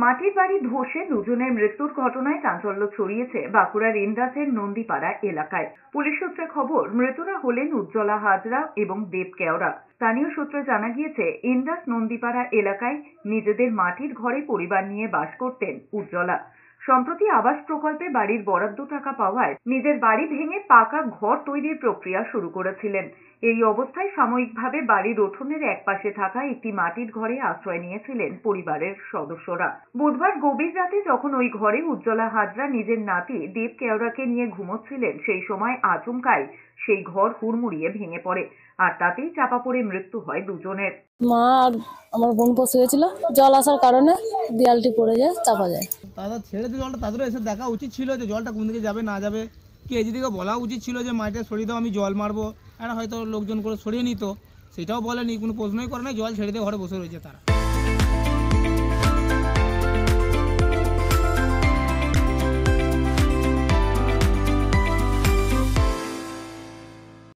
মাটির বাড়ি ধসে দুজনের মৃত্যুর ঘটনায় চাঞ্চল্য ছড়িয়েছে বাঁকুড়ার ইন্দাসের নন্দীপাড়া এলাকায়। পুলিশ সূত্রে খবর, মৃতরা হলেন উজ্জ্বলা হাজরা এবং দেব কেওড়া। স্থানীয় সূত্রে জানা গিয়েছে, ইন্দাস নন্দীপাড়া এলাকায় নিজেদের মাটির ঘরে পরিবার নিয়ে বাস করতেন উজ্জ্বলা। সম্প্রতি আবাস প্রকল্পে বাড়ির বরাদ্দ টাকা পাওয়ায় নিজের বাড়ি ভেঙে পাকা ঘর তৈরির প্রক্রিয়া শুরু করেছিলেন। এই অবস্থায় সাময়িকভাবে বাড়ির উঠোনের একপাশে থাকা একটি মাটির ঘরে আশ্রয় নিয়েছিলেন পরিবারের সদস্যরা। বুধবার গভীর রাতে যখন ওই ঘরে উজ্জ্বলা হাজরা নিজের নাতি দেব কেওড়াকে নিয়ে ঘুমোচ্ছিলেন, সেই সময় আচমকাই সেই ঘর হুড়মুড়িয়ে ভেঙে পড়ে, আর তাতেই চাপা পড়ে মৃত্যু হয় দুজনের। মা আর আমার বোন বসে গেছিল, জল আসার কারণে দেয়ালটি পড়ে যায়, চাপা যায়। দাদা ছেড়ে দিয়ে জলটা তাদের এসে দেখা উচিত ছিল যে জলটা কোন দিকে যাবে না যাবে, কি এদিকে বলা উচিত ছিল যে মাটিটা সরিয়ে দাও, আমি জল মারবো। একটা হয়তো লোকজন করে সরিয়ে নিত, সেটাও বলেনি, কোনো প্রশ্নই করে নাই, জল ছেড়ে দিয়ে ঘরে বসে রয়েছে তারা।